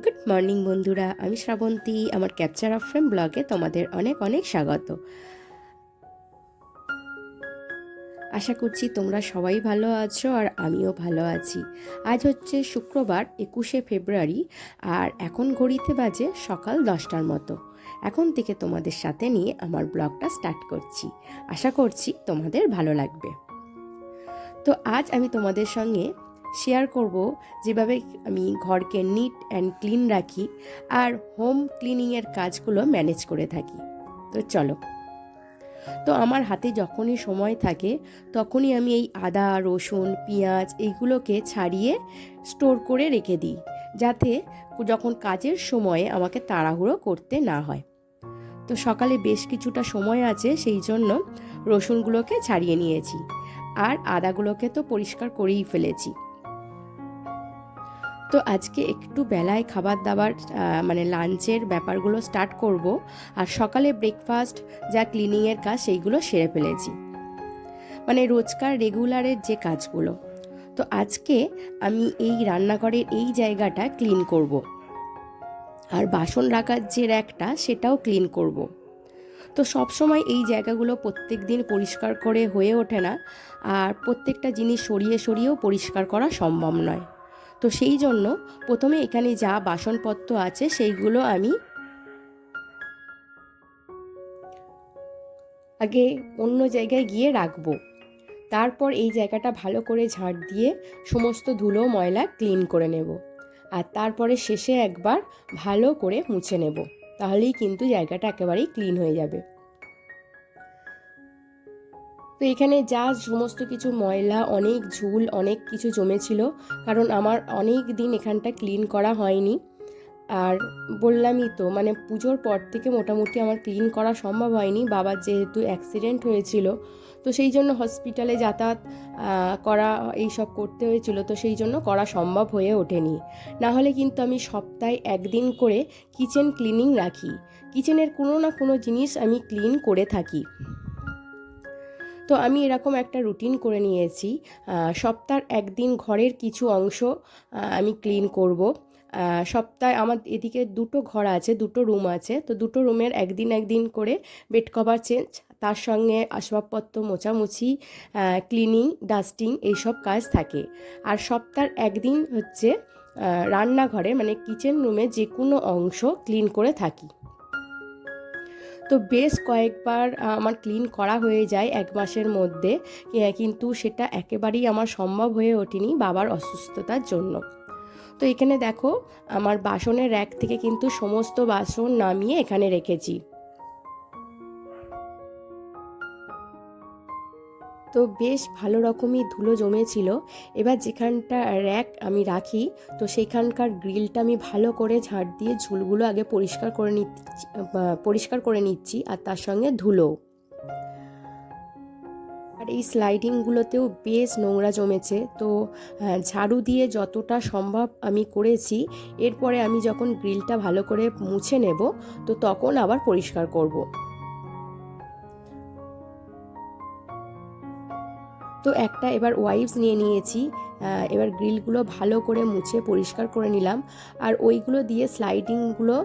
Good morning বন্ধুরা, আমি শ্রাবন্তী। আমার ক্যাপচার অফ ফ্রেম ব্লগে তোমাদের অনেক অনেক স্বাগত। আশা করছি তোমরা সবাই ভালো আছো আর আমিও ভালো আছি। আজ হচ্ছে শুক্রবার 21শে ফেব্রুয়ারি, আর এখন ঘড়িতে বাজে সকাল 10টার মতো। এখন থেকে তোমাদের সাথে নিয়ে আমার ব্লগটা স্টার্ট করছি। আশা করছি তোমাদের ভালো লাগবে। তো আজ আমি তোমাদের সঙ্গে শেয়ার করব যেভাবে আমি ঘরকে নিট অ্যান্ড ক্লিন রাখি আর হোম ক্লিনিংয়ের কাজগুলো ম্যানেজ করে থাকি। তো চলো। তো আমার হাতে যখনই সময় থাকে তখনই আমি এই আদা, রসুন, পেঁয়াজ এইগুলোকে ছাড়িয়ে স্টোর করে রেখে দিই, যাতে যখন কাজের সময়ে আমাকে তাড়াহুড়ো করতে না হয়। তো সকালে বেশ কিছুটা সময় আছে, সেই জন্য রসুনগুলোকে ছাড়িয়ে নিয়েছি আর আদাগুলোকে তো পরিষ্কার করেই ফেলেছি। তো আজকে একটু বেলায় খাবার দাবার মানে লাঞ্চের ব্যাপারগুলো স্টার্ট করব, আর সকালে ব্রেকফাস্ট যা ক্লিনিংয়ের কাজ সেইগুলো সেরে ফেলেছি, মানে রোজকার রেগুলারের যে কাজগুলো। তো আজকে আমি এই রান্নাঘরের এই জায়গাটা ক্লিন করব, আর বাসন রাখার যে র্যাকটা সেটাও ক্লিন করব। তো সব সময় এই জায়গাগুলো প্রত্যেক দিন পরিষ্কার করে হয়ে ওঠে না, আর প্রত্যেকটা জিনিস সরিয়ে সরিয়েও পরিষ্কার করা সম্ভব নয়। তো সেই জন্য প্রথমে এখানে যা বাসনপত্র আছে সেইগুলো আমি আগে অন্য জায়গায় গিয়ে রাখবো। তারপর এই জায়গাটা ভালো করে ঝাড় দিয়ে সমস্ত ধুলো ময়লা ক্লিন করে নেব, আর তারপরে শেষে একবার ভালো করে মুছে নেব। তাহলেই কিন্তু জায়গাটা একেবারেই ক্লিন হয়ে যাবে। তো এখানে যা সমস্ত কিছু ময়লা, অনেক ঝুল, অনেক কিছু জমেছিল, কারণ আমার অনেক দিন এখানটা ক্লিন করা হয়নি। আর বললামই তো, মানে পুজোর পর থেকে মোটামুটি আমার ক্লিন করা সম্ভব হয়নি। বাবার যেহেতু অ্যাক্সিডেন্ট হয়েছিল, তো সেই জন্য হসপিটালে যাতায়াত করা এইসব করতে হয়েছিল, তো সেই জন্য করা সম্ভব হয়ে ওঠেনি। না হলে কিন্তু আমি সপ্তাহে একদিন করে কিচেন ক্লিনিং রাখি। কিচেনের কোনো না কোনো জিনিস আমি ক্লিন করে থাকি। তো আমি এরকম একটা রুটিন করে নিয়েছি, সপ্তাহে একদিন ঘরের কিছু অংশ আমি ক্লিন করব। সপ্তাহে আমার এদিকে দুটো ঘর আছে, দুটো রুম আছে, তো দুটো রুমের একদিন একদিন করে বেড কভার চেঞ্জ, তার সঙ্গে আসবাবপত্র মোছামুছি, ক্লিনিং, ডাস্টিং এইসব কাজ থাকে। আর সপ্তাহে একদিন হচ্ছে রান্নাঘরে মানে কিচেন রুমে যে কোনো অংশ ক্লিন করে থাকি। তো বেশ কয়েকবার আমার ক্লিন করা হয়ে যায় এক মাসের মধ্যে, কিন্তু সেটা একেবারেই আমার সম্ভব হয়ে ওঠেনি বাবার অসুস্থতার জন্য। তো এখানে দেখো, আমার বাসনের র্যাক থেকে কিন্তু সমস্ত বাসন নামিয়ে এখানে রেখেছি। তো বেশ ভালো রকমই ধুলো জমেছিল। এবার যেখানটা র্যাক আমি রাখি, তো সেইখানকার গ্রিলটা আমি ভালো করে ঝাড় দিয়ে ঝুলগুলো আগে পরিষ্কার করে নিচ্ছি, আর তার সঙ্গে ধুলো। আর এই স্লাইডিংগুলোতেও বেশ নোংরা জমেছে, তো ঝাড়ু দিয়ে যতটা সম্ভব আমি করেছি। এরপরে আমি যখন গ্রিলটা ভালো করে মুছে নেব, তো তখন আবার পরিষ্কার করব। তো একটা এবার ওয়াইপস নিয়ে নিয়েছি, এবার গ্রিলগুলো ভালো করে মুছে পরিষ্কার করে নিলাম, আর ওইগুলো দিয়ে স্লাইডিংগুলো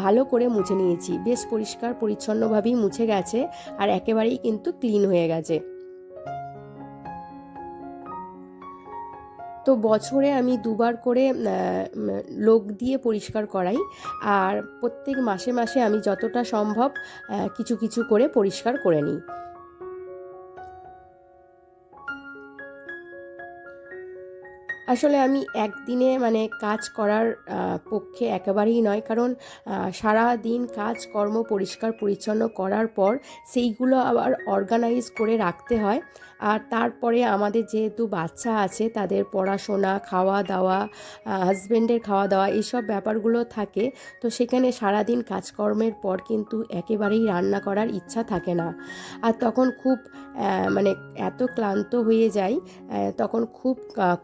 ভালো করে মুছে নিয়েছি। বেশ পরিষ্কার পরিচ্ছন্নভাবেই মুছে গেছে, আর একেবারেই কিন্তু ক্লিন হয়ে গেছে। তো বছরে আমি দুবার করে লোক দিয়ে পরিষ্কার করাই, আর প্রত্যেক মাসে মাসে আমি যতটা সম্ভব কিছু কিছু করে পরিষ্কার করে নিই। আসলে আমি একদিনে মানে কাজ করার পক্ষে একেবারেই নয়, কারণ সারা দিন কাজকর্ম পরিষ্কার পরিচ্ছন্ন করার পর সেইগুলো আবার অর্গানাইজ করে রাখতে হয়। আর তারপরে আমাদের যেহেতু বাচ্চা আছে, তাদের পড়াশোনা, খাওয়া দাওয়া, হাজব্যান্ডের খাওয়া দাওয়া, এইসব ব্যাপারগুলো থাকে। তো সেখানে সারাদিন কাজকর্মের পর কিন্তু একেবারেই রান্না করার ইচ্ছা থাকে না, আর তখন খুব মানে এত ক্লান্ত হয়ে যাই, তখন খুব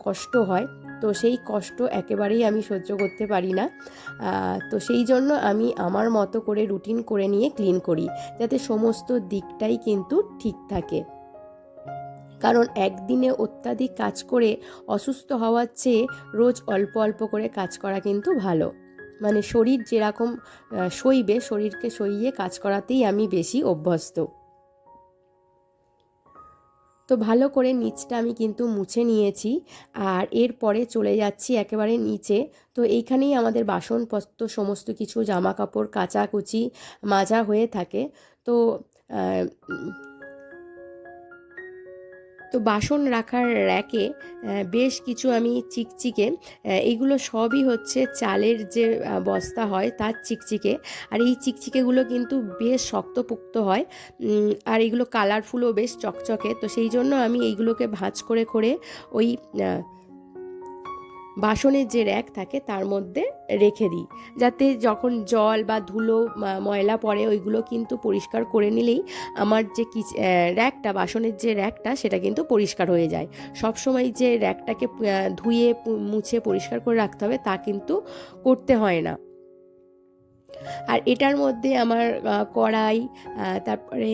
কষ্ট হয়। তো সেই কষ্ট একেবারেই আমি সহ্য করতে পারি না। তো সেই জন্য আমি আমার মতো করে রুটিন করে নিয়ে ক্লিন করি, যাতে সমস্ত দিকটাই কিন্তু ঠিক থাকে। কারণ একদিনে অত্যাধিক কাজ করে অসুস্থ হওয়ার চেয়ে রোজ অল্প অল্প করে কাজ করা কিন্তু ভালো। মানে শরীর যেরকম সইবে, শরীরকে সইয়ে কাজ করাতেই আমি বেশি অভ্যস্ত। তো ভালো করে নিচটা আমি কিন্তু মুছে নিয়েছি, আর এরপরে চলে যাচ্ছি একেবারে নিচে। তো এইখানেই আমাদের বাসনপত্র সমস্ত কিছু, জামা কাপড় কাচাকুচি মাজা হয়ে থাকে। তো আহ, তো বাসন রাখার র্যাকে বেশ কিছু আমি চিকচিকে, এইগুলো সবই হচ্ছে চালের যে বস্তা হয় তার চিকচিকে। আর এই চিকচিকেগুলো কিন্তু বেশ শক্তপোক্ত হয়, আর এগুলো কালারফুলও বেশ চকচকে। তো সেই জন্য আমি এইগুলোকে ভাঁজ করে করে ওই বাসনের যে র্যাক থাকে তার মধ্যে রেখে দিই, যাতে যখন জল বা ধুলো ময়লা পড়ে ওইগুলো কিন্তু পরিষ্কার করে নিলেই আমার যে র্যাকটা, বাসনের যে র্যাকটা সেটা কিন্তু পরিষ্কার হয়ে যায়। সব সময় যে র্যাকটাকে ধুয়ে মুছে পরিষ্কার করে রাখতে হবে তা কিন্তু করতে হয় না। আর এটার মধ্যে আমার কড়াই, তারপরে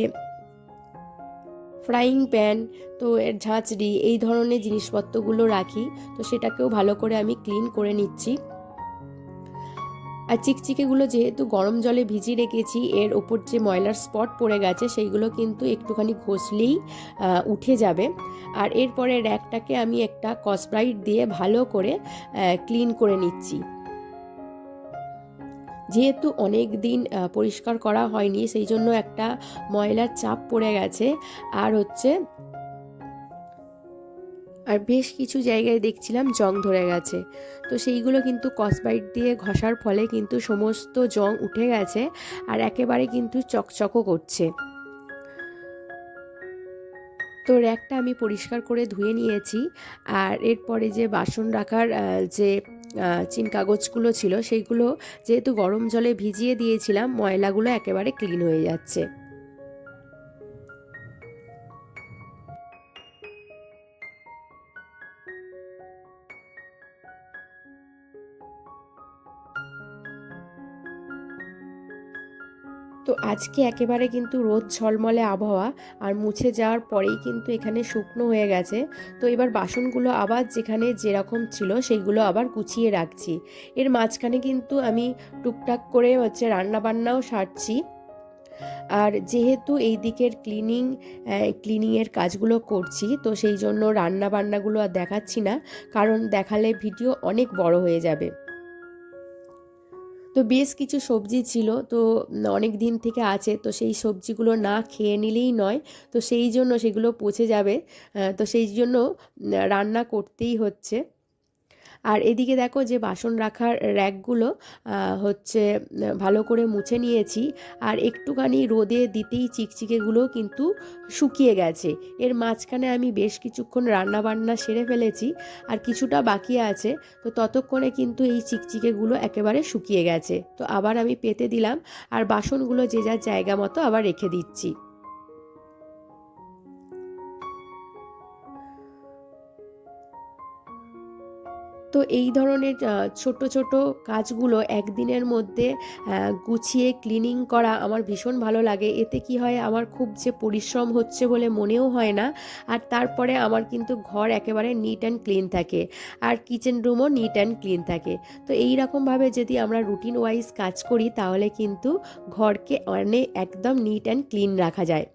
ফ্রাইং প্যান, তো এর ঝাঁঝরি, এই ধরনের জিনিসপত্রগুলো রাখি। তো সেটাকেও ভালো করে আমি ক্লিন করে নিচ্ছি। আর চিকচিকেগুলো যেহেতু গরম জলে ভিজিয়ে রেখেছি, এর ওপর যে ময়লার স্পট পড়ে গেছে সেইগুলো কিন্তু একটুখানি ঘষলেই উঠে যাবে। আর এরপরে র্যাকটাকে আমি একটা স্কচব্রাইট দিয়ে ভালো করে ক্লিন করে নিচ্ছি। যেহেতু অনেক দিন পরিষ্কার করা হয়নি, সেই জন্য একটা ময়লার চাপ পড়ে গেছে। আর বেশ কিছু জায়গায় দেখছিলাম জং ধরে গেছে। তো সেইগুলো কিন্তু স্কচব্রাইট দিয়ে ঘষার ফলে কিন্তু সমস্ত জং উঠে গেছে, আর একেবারে কিন্তু চকচকও করছে। তো র্যাকটা আমি পরিষ্কার করে ধুয়ে নিয়েছি। আর এরপরে যে বাসন রাখার যে চিন কাগজগুলো ছিল সেইগুলো যেহেতু গরম জলে ভিজিয়ে দিয়েছিলাম, ময়লাগুলো একেবারে ক্লিন হয়ে যাচ্ছে। তো আজকে একেবারে কিন্তু রোদ ঝলমলে আবহাওয়া, আর মুছে যাওয়ার পরেই কিন্তু এখানে শুকনো হয়ে গেছে। তো এবার বাসনগুলো আবার যেখানে যেরকম ছিল সেইগুলো আবার গুছিয়ে রাখছি। এর মাঝখানে কিন্তু আমি টুকটাক করে রান্নাবান্নাও সারছি। আর যেহেতু এই দিকের ক্লিনিংয়ের কাজগুলো করছি, তো সেই জন্য রান্নাবান্নাগুলো আর দেখাচ্ছি না, কারণ দেখালে ভিডিও অনেক বড় হয়ে যাবে। তো বেশ কিছু সবজি ছিল, তো অনেক দিন থেকে আছে, তো সেই সবজিগুলো না খেয়ে নিলেই নয়। তো সেই জন্য সেগুলো পচে যাবে, তো সেই জন্য রান্না করতেই হচ্ছে। আর এদিকে দেখো যে বাসন রাখার র্যাকগুলো ভালো করে মুছে নিয়েছি। আর একটুখানি রোদে দিতেই চিকচিকেগুলো কিন্তু শুকিয়ে গেছে। এর মাঝখানে আমি বেশ কিছুক্ষণ রান্না বান্না সেরে ফেলেছি, আর কিছুটা বাকি আছে। তো ততক্ষণে কিন্তু এই চিকচিকেগুলো একেবারে শুকিয়ে গেছে। তো আবার আমি পেতে দিলাম, আর বাসনগুলো যে যার জায়গা মতো আবার রেখে দিচ্ছি। তো এই ধরনের ছোট ছোট কাজগুলো একদিনের মধ্যে গুছিয়ে ক্লিনিং করা আমার ভীষণ ভালো লাগে। এতে কি হয়, আমার খুব যে পরিশ্রম হচ্ছে বলে মনেও হয় না। আর তারপরে আমার কিন্তু ঘর একেবারে নিট অ্যান্ড ক্লিন থাকে, আর কিচেন রুমও নিট অ্যান্ড ক্লিন থাকে। তো এই রকমভাবে যদি আমরা রুটিন ওয়াইজ কাজ করি তাহলে কিন্তু ঘরকে একদম নিট অ্যান্ড ক্লিন রাখা যায়।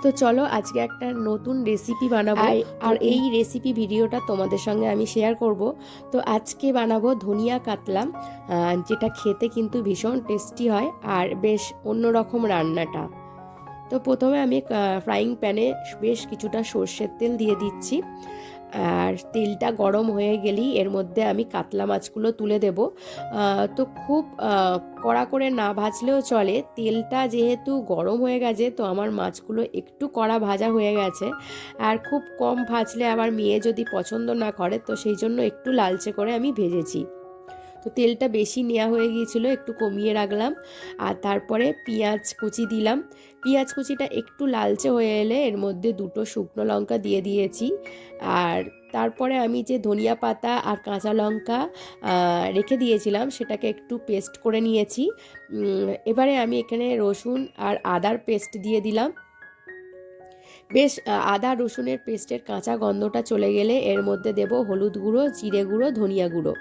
তো চলো আজকে একটা নতুন রেসিপি বানাবো, আর এই রেসিপি ভিডিওটা তোমাদের সঙ্গে আমি শেয়ার করব। তো আজকে বানাবো ধনিয়া কাতলা, যেটা খেতে কিন্তু ভীষণ টেস্টি হয়, আর বেশ অন্যরকম রান্নাটা। তো প্রথমে আমি ফ্রাইং প্যানে বেশ কিছুটা সর্ষের তেল দিয়ে দিচ্ছি। আর তেলটা গরম হয়ে গেলেই এর মধ্যে আমি কাতলা মাছগুলো তুলে দেব। তো খুব কড়া করে না ভাজলেও চলে, তেলটা যেহেতু গরম হয়ে গেছে তো আমার মাছগুলো একটু কড়া ভাজা হয়ে গেছে। আর খুব কম ভাজলে আবার মেয়ে যদি পছন্দ না করে, তো সেই জন্য একটু লালচে করে আমি ভেজেছি। তো তেলটা বেশি নেওয়া হয়ে গিয়েছিল, একটু কমিয়ে রাখলাম। আর তারপরে পেঁয়াজ কুচি দিলাম। পেঁয়াজ কুচিটা একটু লালচে হয়ে এলে এর মধ্যে দুটো শুকনো লঙ্কা দিয়ে দিয়েছি। আর তারপরে আমি যে ধনিয়া পাতা আর কাঁচা লঙ্কা রেখে দিয়েছিলাম সেটাকে একটু পেস্ট করে নিয়েছি। এবারে আমি এখানে রসুন আর আদার পেস্ট দিয়ে দিলাম। বেশ আদা রসুনের পেস্টের কাঁচা গন্ধটা চলে গেলে এর মধ্যে দেব হলুদ গুঁড়ো, জিরে গুঁড়ো, ধনিয়া গুঁড়ো।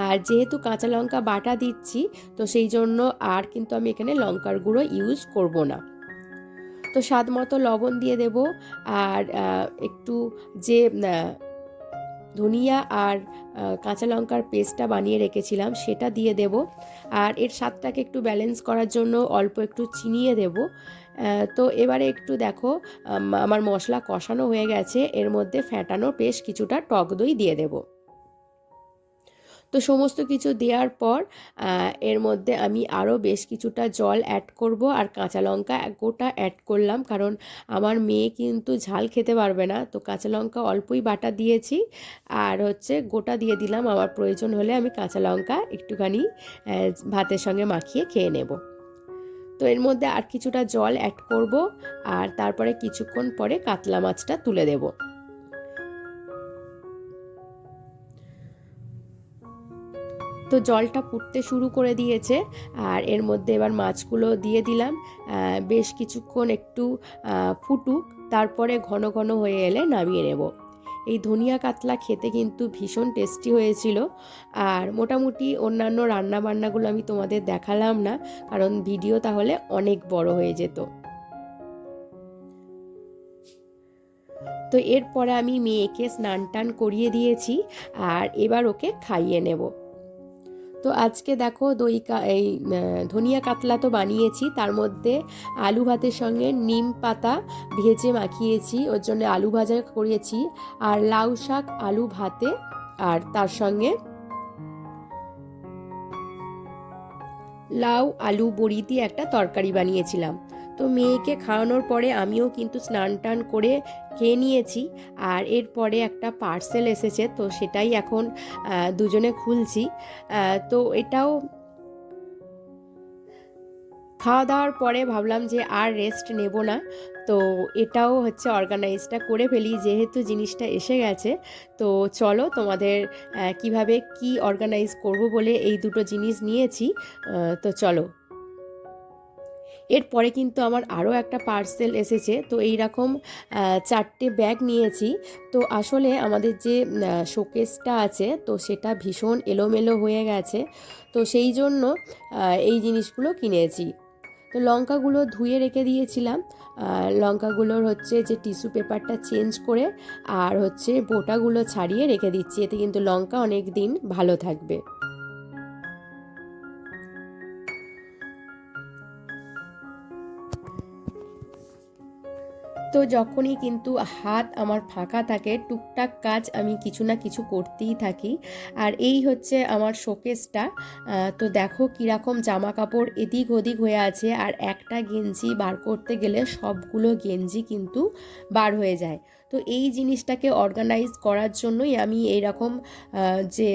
আর যেহেতু কাঁচা লঙ্কা বাটা দিচ্ছি, তো সেই জন্য আর কিন্তু আমি এখানে লঙ্কার গুঁড়ো ইউজ করব না। তো স্বাদ মতো লবণ দিয়ে দেব, আর একটু যে ধনিয়া আর কাঁচা লঙ্কার পেস্টটা বানিয়ে রেখেছিলাম সেটা দিয়ে দেব। আর এর স্বাদটাকে একটু ব্যালেন্স করার জন্য অল্প একটু চিনিয়ে দেব। তো এবারে একটু দেখো আমার মশলা কষানো হয়ে গেছে, এর মধ্যে ফ্যাটানো বেশ কিছুটা টক দই দিয়ে দেব। তো সমস্ত কিছু দেওয়ার পর এর মধ্যে আমি আরও বেশ কিছুটা জল অ্যাড করব, আর কাঁচা লঙ্কা গোটা অ্যাড করলাম, কারণ আমার মেয়ে কিন্তু ঝাল খেতে পারবে না। তো কাঁচা লঙ্কা অল্পই বাটা দিয়েছি, আর হচ্ছে গোটা দিয়ে দিলাম। আমার প্রয়োজন হলে আমি কাঁচা লঙ্কা একটুখানি ভাতের সঙ্গে মাখিয়ে খেয়ে নেব। তো এর মধ্যে আর কিছুটা জল অ্যাড করব, আর তারপরে কিছুক্ষণ পরে কাতলা মাছটা তুলে দেব। তো জলটা ফুটতে শুরু করে দিয়েছে, আর এর মধ্যে এবার মাছগুলো দিয়ে দিলাম। বেশ কিছুক্ষণ একটু ফুটুক, তারপরে ঘন ঘন হয়ে এলে নামিয়ে নেব। এই ধনিয়া কাতলা খেতে কিন্তু ভীষণ টেস্টি হয়েছিল। আর মোটামুটি অন্যান্য রান্না বান্নাগুলো আমি তোমাদের দেখালাম না, কারণ ভিডিও তাহলে অনেক বড় হয়ে যেত। তো এরপরে আমি মেয়েকে স্নান টান করিয়ে দিয়েছি, আর এবার ওকে খাইয়ে নেব। তো আজকে দেখো এই ধনিয়া কাতলা তো বানিয়েছি, তার মধ্যে আলু ভাতের সঙ্গে নিম পাতা ভেজে মাখিয়েছি, ওর জন্য আলু ভাজা করিয়েছি, আর লাউ শাক আলু ভাতে, আর তার সঙ্গে লাউ আলু বড়ি দিয়ে একটা তরকারি বানিয়েছিলাম। তো মেয়েকে খাওয়ানোর পরে আমিও কিন্তু স্নান টান করে খেয়ে নিয়েছি। আর এরপরে একটা পার্সেল এসেছে, তো সেটাই এখন দুজনে খুলছি। তো এটাও খাওয়া দাওয়ার পরে ভাবলাম যে আর রেস্ট নেব না, তো এটাও হচ্ছে অর্গানাইজটা করে ফেলি, যেহেতু জিনিসটা এসে গেছে। তো চলো তোমাদের কিভাবে কি অর্গানাইজ করব বলে এই দুটো জিনিস নিয়েছি। তো চলো, এরপরে কিন্তু আমার আরও একটা পার্সেল এসেছে। তো এই রকম 4টে ব্যাগ নিয়েছি। তো আসলে আমাদের যে শোকেসটা আছে, তো সেটা ভীষণ এলোমেলো হয়ে গেছে, তো সেই জন্য এই জিনিসগুলো কিনেছি। তো লঙ্কাগুলো ধুয়ে রেখে দিয়েছিলাম, লঙ্কাগুলোর হচ্ছে যে টিস্যু পেপারটা চেঞ্জ করে আর হচ্ছে বোটাগুলো ছাড়িয়ে রেখে দিচ্ছি, এতে কিন্তু লঙ্কা অনেক দিন ভালো থাকবে। তো যখনই কিন্তু হাত আমার ফাঁকা থাকে, টুকটাক কাজ আমি কিছু না কিছু করতেই থাকি। আর এই হচ্ছে আমার শোকেসটা। তো দেখো কীরকম জামা কাপড় এদিক ওদিক হয়ে আছে, আর একটা গেঞ্জি বার করতে গেলে সবগুলো গেঞ্জি কিন্তু বার হয়ে যায়। তো এই জিনিসটাকে অর্গানাইজ করার জন্যই আমি এইরকম যে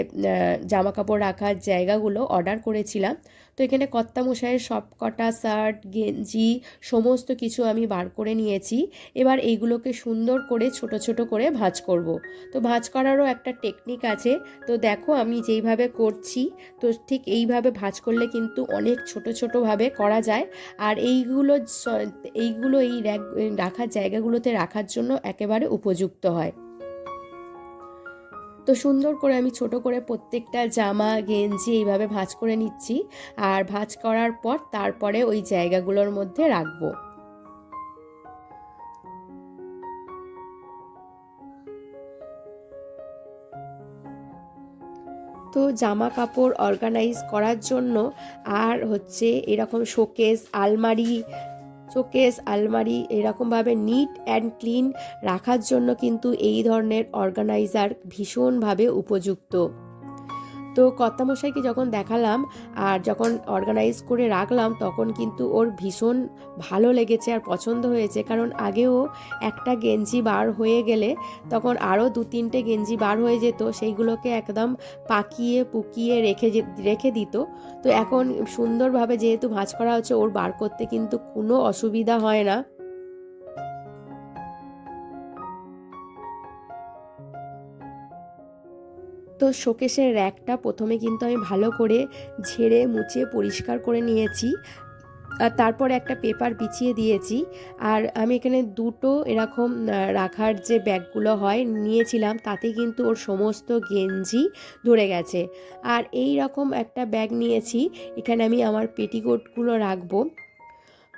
জামা কাপড় রাখার জায়গাগুলো অর্ডার করেছিলাম। তো এখানে কর্তামশাইয়ের সব কটা শার্ট গেঞ্জি সমস্ত কিছু আমি বার করে নিয়েছি। এবার এইগুলোকে সুন্দর করে ছোট ছোট করে ভাঁজ করব। তো ভাঁজ করারও একটা টেকনিক আছে, তো দেখো আমি যেইভাবে করছি, তো ঠিক এইভাবে ভাঁজ করলে কিন্তু অনেক ছোট ছোটোভাবে করা যায়। আর এইগুলো এই রাখার জায়গাগুলোতে রাখার জন্য একেবারে উপযুক্ত হয়। তো সুন্দর করে আমি ছোট করে প্রত্যেকটা জামা গেঞ্জি এইভাবে ভাঁজ করে নিচ্ছি, আর ভাঁজ করার পর তারপরে ওই জায়গাগুলোর মধ্যে রাখবো। তো জামা কাপড় অর্গানাইজ করার জন্য আর হচ্ছে এরকম শোকেস আলমারি এরকমভাবে নিট অ্যান্ড ক্লিন রাখার জন্য কিন্তু এই ধরনের অর্গানাইজার ভীষণভাবে উপযুক্ত। তো কর্তামশাইকে যখন দেখালাম আর যখন অর্গানাইজ করে রাখলাম, তখন কিন্তু ওর ভীষণ ভালো লেগেছে আর পছন্দ হয়েছে, কারণ আগেও একটা গেঞ্জি বার হয়ে গেলে তখন আরও 2-3টে গেঞ্জি বার হয়ে যেত, সেইগুলোকে একদম পাকিয়ে পুকিয়ে রেখে দিত। তো এখন সুন্দরভাবে যেহেতু ভাঁজ করা হচ্ছে, ওর বার করতে কিন্তু কোনো অসুবিধা হয় না। তো শোকেসের র্যাকটা প্রথমে কিন্তু আমি ভালো করে ঝেড়ে মুছে পরিষ্কার করে নিয়েছি, আর তারপর একটা পেপার বিছিয়ে দিয়েছি। আর আমি এখানে দুটো এরকম রাখার যে ব্যাগগুলো হয় নিয়েছিলাম, তাতে কিন্তু ওর সমস্ত গেঞ্জি ধরে গেছে। আর এই রকম একটা ব্যাগ নিয়েছি, এখানে আমি আমার পেটিকোটগুলো রাখবো।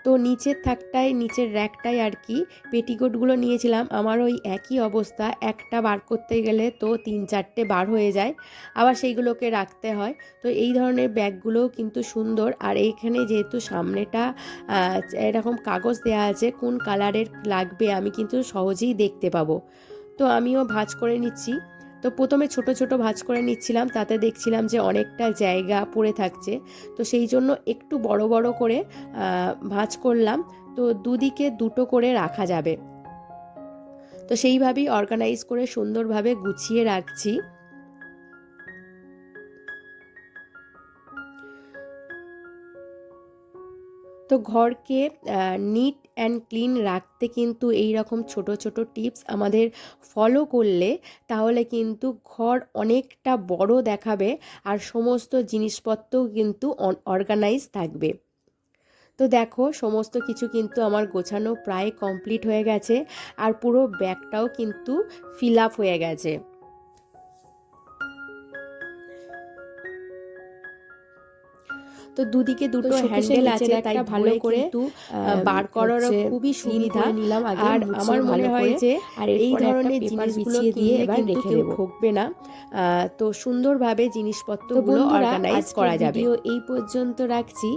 তো নিচের র্যাকটায় আর কি পেটিকোটগুলো নিয়েছিলাম। আমার ওই একই অবস্থা, একটা বার করতে গেলে তো 3-4টে বার হয়ে যায়, আবার সেইগুলোকে রাখতে হয়। তো এই ধরনের ব্যাগগুলোও কিন্তু সুন্দর। আর এইখানে যেহেতু সামনেটা এরকম কাগজ দেওয়া আছে, কোন কালারের লাগবে আমি কিন্তু সহজেই দেখতে পাবো। তো আমিও ভাঁজ করে নিচ্ছি। তো প্রথমে ছোট ছোট ভাঁজ করে নিচ্ছিলাম, তাতে দেখছিলাম যে অনেকটা জায়গা পড়ে থাকছে। তো সেই জন্য একটু বড় বড় করে ভাঁজ করলাম, তো দুদিকে দুটো করে রাখা যাবে। তো সেইভাবেই অর্গানাইজ করে সুন্দরভাবে গুছিয়ে রাখছি। তো ঘরকে নিট অ্যান্ড ক্লিন রাখতে কিন্তু এই রকম ছোট ছোট টিপস আমাদের ফলো করলে তাহলে কিন্তু ঘর অনেকটা বড় দেখাবে, আর সমস্ত জিনিসপত্রও কিন্তু অর্গানাইজ থাকবে। তো দেখো সমস্ত কিছু কিন্তু আমার গোছানো প্রায় কমপ্লিট হয়ে গেছে, আর পুরো ব্যাগটাও কিন্তু ফিল আপ হয়ে গেছে। তো দুদিকে দুটো হ্যান্ডেল আছে, তাই ভালো করে বার করারও খুবই সুবিধা নিলাম। আর আমার মনে হয় যে এই ধরনের জিনিসগুলো দিয়ে এবার রেখে দেব, ঠকবে না। তো সুন্দরভাবে জিনিসপত্রগুলো অর্গানাইজ করা যাবে। ভিডিও এই পর্যন্ত রাখছি।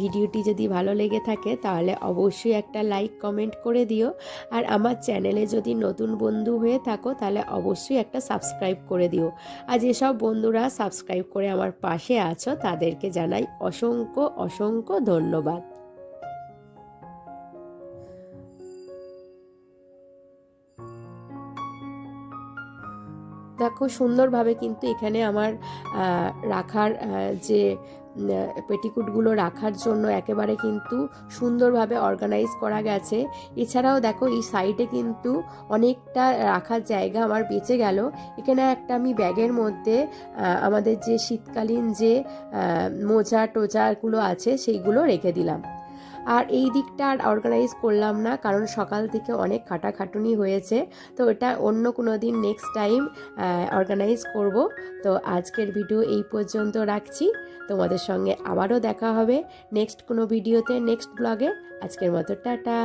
ভিডিওটি যদি ভালো লেগে থাকে তাহলে অবশ্যই একটা লাইক কমেন্ট করে দিও। আর আমার চ্যানেলে যদি নতুন বন্ধু হয়ে থাকো তাহলে অবশ্যই একটা সাবস্ক্রাইব করে দিও। আর যেসব বন্ধুরা সাবস্ক্রাইব করে আমার পাশে আছো তাদেরকে জানাই অসংখ্য অসংখ্য ধন্যবাদ। দেখো সুন্দরভাবে কিন্তু এখানে আমার রাখার যে পেটিকুটগুলো রাখার জন্য একেবারে কিন্তু সুন্দরভাবে অর্গানাইজ করা গেছে। এছাড়াও দেখো এই সাইডে কিন্তু অনেকটা রাখার জায়গা আমার বেঁচে গেল। এখানে একটা আমি ব্যাগের মধ্যে আমাদের যে শীতকালীন যে মোজা টোজাগুলো আছে সেইগুলো রেখে দিলাম। আর এই দিকটা আর অর্গানাইজ করলাম না, কারণ সকাল থেকে অনেক খাটাখাটুনি হয়েছে। তো এটা অন্য কোনো দিন নেক্সট টাইম অর্গানাইজ করব। তো আজকের ভিডিও এই পর্যন্ত রাখছি। তোমাদের সঙ্গে আবারও দেখা হবে নেক্সট কোনো ভিডিওতে, নেক্সট ব্লগে। আজকের মতো টাটা।